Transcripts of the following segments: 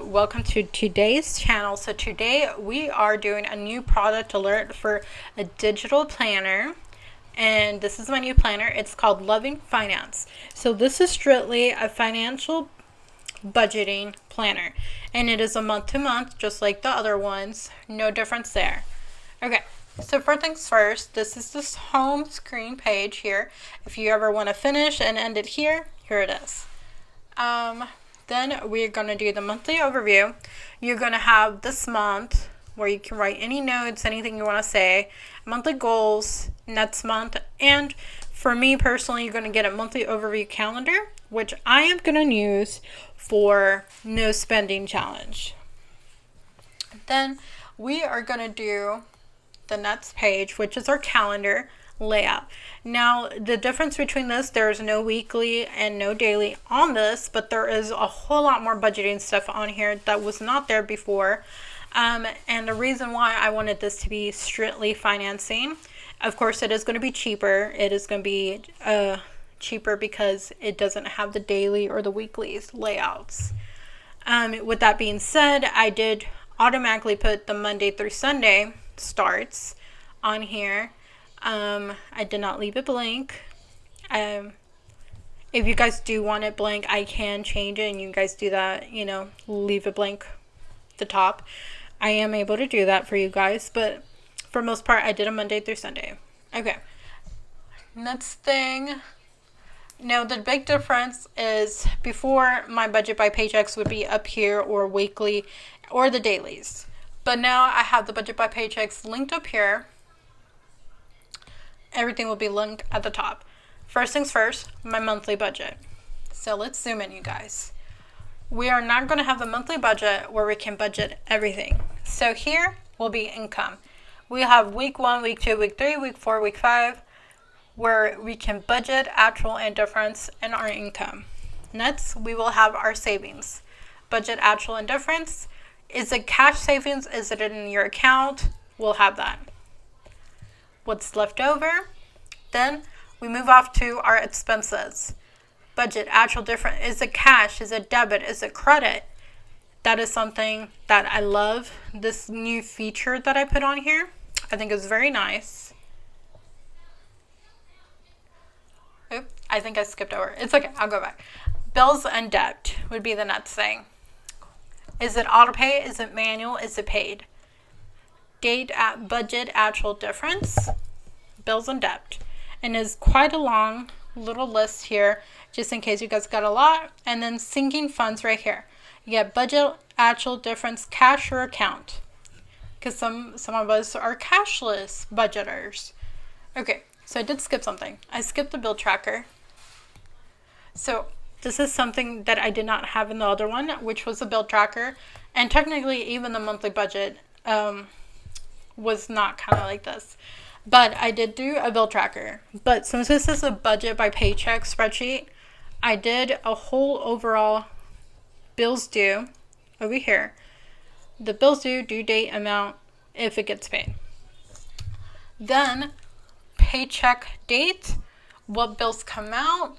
welcome to today's channel. So today we are doing a new product alert for a digital planner, and this is my new planner. It's called Loving Finance. So this is strictly a financial budgeting planner, and it is a month to month just like the other ones. No difference there. Okay, so first things first, this is this home screen page here. If you ever want to finish and end it here, here it is. Then we're going to do the monthly overview. You're going to have this month where you can write any notes, anything you want to say, monthly goals next month, and for me personally, you're going to get a monthly overview calendar, which I am going to use for no spending challenge. Then we are going to do the next page, which is our calendar layout. Now, the difference between this, there's no weekly and no daily on this, but there is a whole lot more budgeting stuff on here that was not there before. And the reason why I wanted this to be strictly financing, of course, it is going to be cheaper. It is going to be cheaper because it doesn't have the daily or the weekly layouts. With that being said, I did automatically put the Monday through Sunday starts on here. I did not leave it blank. If you guys do want it blank, I can change it, and you guys do that, leave it blank at the top. I am able to do that for you guys, but for most part, I did a Monday through Sunday. Okay. Next thing. Now, the big difference is before, my budget by paychecks would be up here, or weekly, or the dailies. But now I have the budget by paychecks linked up here. Everything will be linked at the top. First things first, my monthly budget. So let's zoom in, you guys. We are not going to have a monthly budget where we can budget everything. So here will be income. We have week 1, week 2, week 3, week 4, week 5, where we can budget actual and difference in our income. Next, we will have our savings. Budget actual and difference. Is it cash savings? Is it in your account? We'll have that. What's left over? Then we move off to our expenses. Budget, actual, different. Is it cash? Is it debit? Is it credit? That is something that I love. This new feature that I put on here, I think is very nice. Oops, I think I skipped over. It's okay, I'll go back. Bills and debt would be the next thing. Is it auto pay? Is it manual? Is it paid? Date, at budget, actual, difference, bills and debt. And is quite a long little list here, just in case you guys got a lot. And then sinking funds right here. You get budget, actual, difference, cash, or account. Because some of us are cashless budgeters. Okay, so I did skip something. I skipped the bill tracker. So this is something that I did not have in the other one, which was a bill tracker. And technically, even the monthly budget was not kind of like this. But I did do a bill tracker. But since this is a budget by paycheck spreadsheet, I did a whole overall bills due over here. The bills due, due date, amount, if it gets paid. Then paycheck date, what bills come out,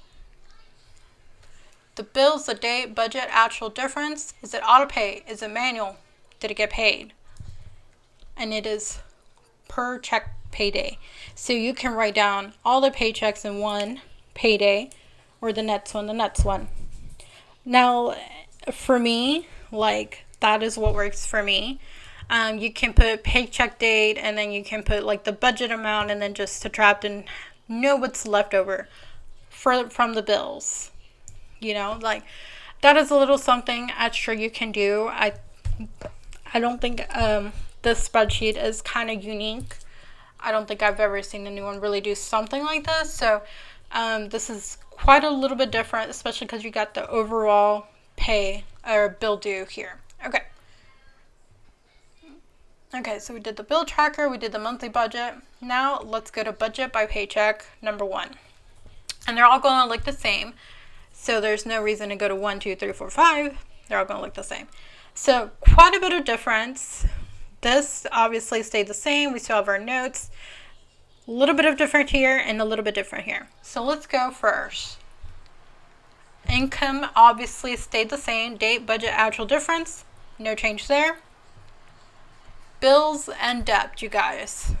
the bills, the date, budget, actual, difference. Is it auto pay? Is it manual? Did it get paid? And it is per check payday. So you can write down all the paychecks in one payday, or the next one. Now, for me, that is what works for me. You can put paycheck date, and then you can put the budget amount, and then just subtract and know what's left over from the bills. That is a little something extra you can do. I don't think this spreadsheet is kind of unique. I don't think I've ever seen anyone really do something like this. So this is quite a little bit different, especially because you got the overall pay or bill due here. Okay, so we did the bill tracker, we did the monthly budget. Now let's go to budget by paycheck number 1. And they're all going to look the same. So there's no reason to go to 1, 2, 3, 4, 5. They're all going to look the same. So quite a bit of difference. This obviously stayed the same. We still have our notes. A little bit of different here and a little bit different here. So let's go first. Income obviously stayed the same. Date, budget, actual, difference. no change there. Bills and debt, you guys.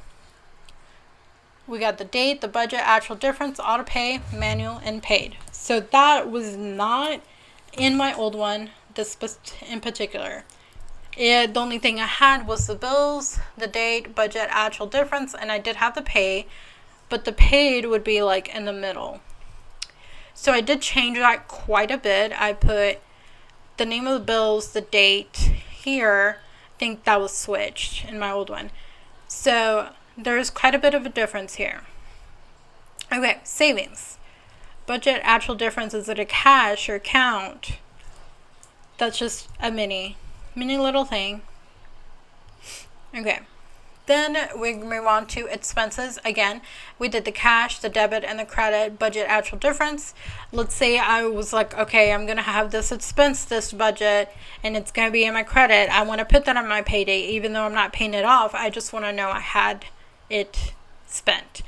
We got the date, the budget, actual difference, auto pay, manual, and paid. So that was not in my old one, this in particular. The only thing I had was the bills, the date, budget, actual difference, and I did have the pay, but the paid would be like in the middle. So I did change that quite a bit. I put the name of the bills, the date here. I think that was switched in my old one. So there's quite a bit of a difference here. Okay, savings. Budget, actual difference, is it a cash or account? That's just a mini little thing. Okay. Then we move on to expenses. Again, we did the cash, the debit, and the credit, budget, actual difference. Let's say I was like, okay, I'm going to have this expense, this budget, and it's going to be in my credit. I want to put that on my payday, even though I'm not paying it off. I just want to know I had it spent.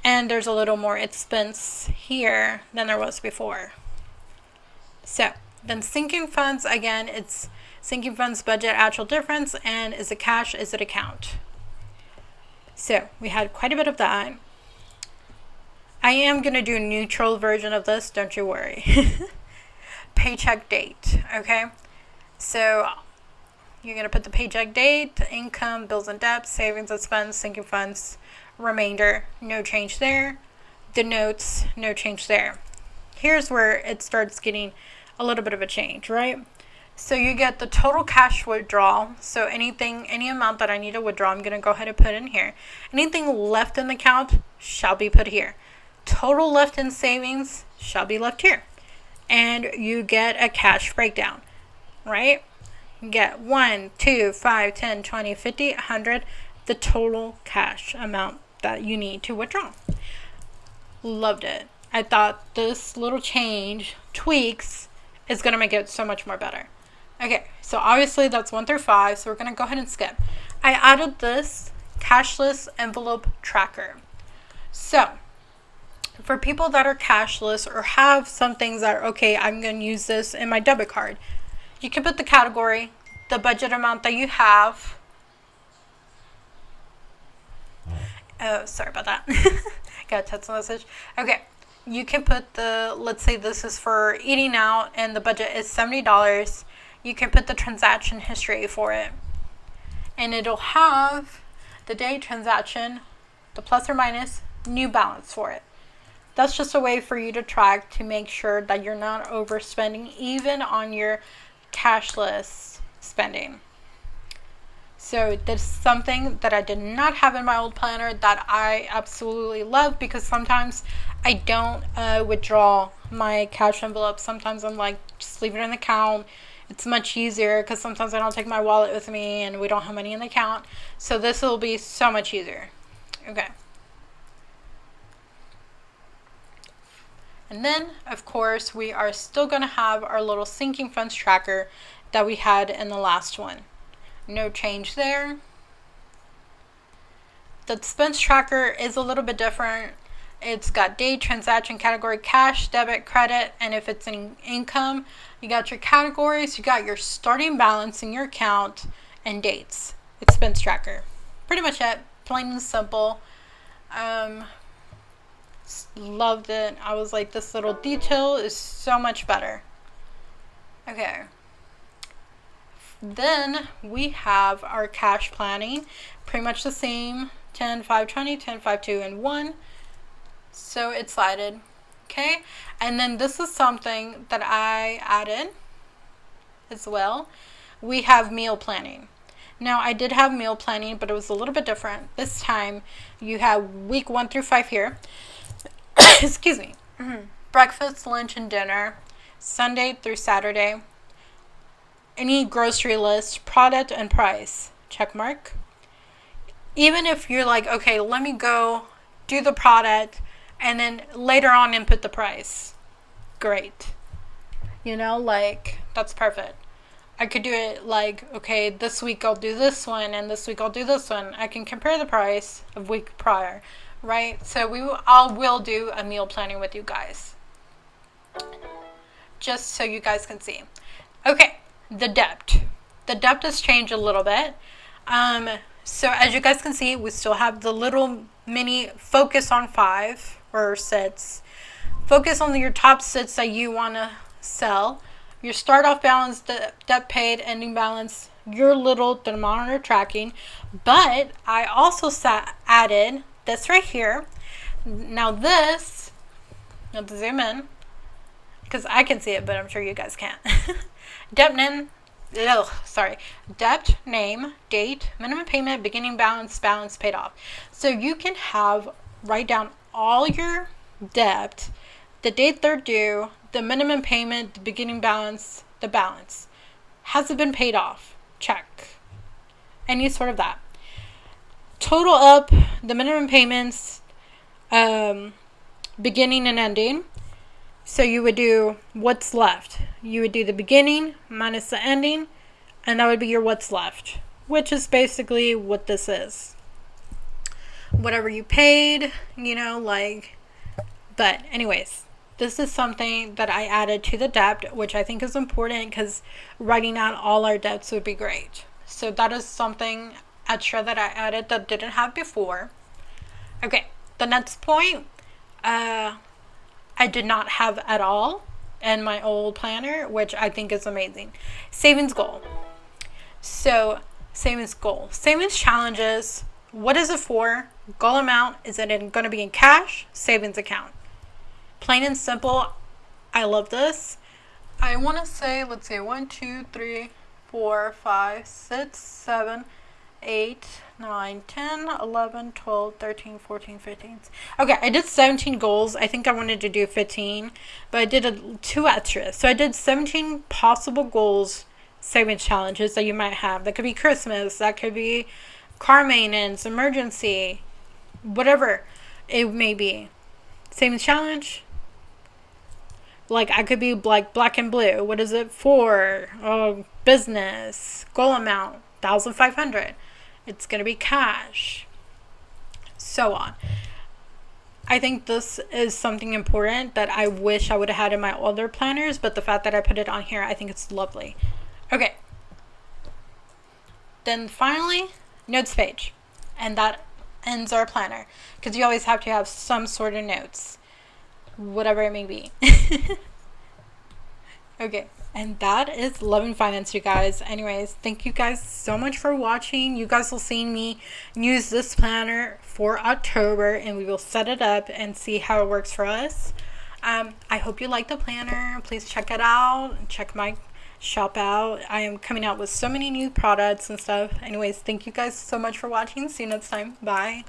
And there's a little more expense here than there was before. So then sinking funds, again, it's sinking funds, budget, actual difference, and is it cash, is it account? So we had quite a bit of that. I am going to do a neutral version of this, don't you worry. Paycheck date, okay? So you're going to put the paycheck date, income, bills and debts, savings, expense, sinking funds, remainder, no change there. The notes, no change there. Here's where it starts getting a little bit of a change, right? So you get the total cash withdrawal. So any amount that I need to withdraw, I'm going to go ahead and put in here. Anything left in the account shall be put here. Total left in savings shall be left here. And you get a cash breakdown, right? You get 1, 2, 5, 10, 20, 50, 100, the total cash amount that you need to withdraw. Loved it. I thought this little tweaks, is going to make it so much more better. Okay, so obviously that's 1 through 5, so we're going to go ahead and skip. I added this cashless envelope tracker. So, for people that are cashless or have some things that are, okay, I'm going to use this in my debit card, you can put the category, the budget amount that you have. Oh, sorry about that. Got a text message. Okay, you can put let's say this is for eating out and the budget is $70. You can put the transaction history for it. And it'll have the date, transaction, the plus or minus, new balance for it. That's just a way for you to track to make sure that you're not overspending even on your cashless spending. So this is something that I did not have in my old planner that I absolutely love, because sometimes I don't withdraw my cash envelope. Sometimes I'm like, just leave it in the account. It's much easier because sometimes I don't take my wallet with me and we don't have money in the account. So this will be so much easier. Okay. And then, of course, we are still going to have our little sinking funds tracker that we had in the last one. No change there. The expense tracker is a little bit different. It's got date, transaction, category, cash, debit, credit, and if it's an income, you got your categories, you got your starting balance in your account, and dates. Expense tracker. Pretty much it. Plain and simple. Loved it. I was like, this little detail is so much better. Okay. Then we have our cash planning. Pretty much the same. 10, 5, 20, 10, 5, 2, and 1. So it's slided. Okay. And then this is something that I added as well. We have meal planning. Now, I did have meal planning, but it was a little bit different. This time, you have week 1 through 5 here. Excuse me. Breakfast, lunch, and dinner. Sunday through Saturday. Any grocery list, product, and price. Check mark. Even if you're like, okay, let me go do the product and then later on input the price. Great. You know, like, that's perfect. I could do it like, okay, this week I'll do this one and this week I'll do this one. I can compare the price of week prior, right? So I will do a meal planning with you guys. Just so you guys can see. Okay, the debt. the depth has changed a little bit. So as you guys can see, we still have the little mini focus on 5 or sits. Focus on your top sits that you want to sell. Your start off balance, debt paid, ending balance, your little thermometer tracking. But I also added this right here. Now this, I'll zoom in because I can see it, but I'm sure you guys can't. Debt name, date, minimum payment, beginning balance, balance paid off. So you can write down all your debt, the date they're due, the minimum payment, the beginning balance, the balance. Has it been paid off? Check. Any sort of that. Total up, the minimum payments, beginning and ending. So you would do what's left. You would do the beginning minus the ending, and that would be your what's left, which is basically what this is. Whatever you paid, but anyways, this is something that I added to the debt, which I think is important because writing out all our debts would be great. So that is something extra that I added that didn't have before. Okay, the next point, I did not have at all in my old planner, which I think is amazing. Savings goal. So, savings goal. Savings challenges. What is it for? Goal amount. Is it going to be in cash? Savings account. Plain and simple. I love this. I want to say, let's see, 1, 2, 3, 4, 5, 6, 7, 8, 9, 10, 11, 12, 13, 14, 15. Okay, I did 17 goals. I think I wanted to do 15, but I did 2 extras. So I did 17 possible goals, savings challenges that you might have. That could be Christmas, that could be car maintenance, emergency, whatever it may be. Savings challenge. Like I could be like black and blue. What is it for? Oh, business. Goal amount, 1,500. It's going to be cash, so on. I think this is something important that I wish I would have had in my older planners, but the fact that I put it on here, I think it's lovely. Okay. Then finally, notes page. And that ends our planner because you always have to have some sort of notes, whatever it may be. Okay. And that is Loving Finance, you guys. Anyways, thank you guys so much for watching. You guys will see me use this planner for October, and we will set it up and see how it works for us. I hope you like the planner. Please check it out. Check my shop out. I am coming out with so many new products and stuff. Anyways, thank you guys so much for watching. See you next time. Bye.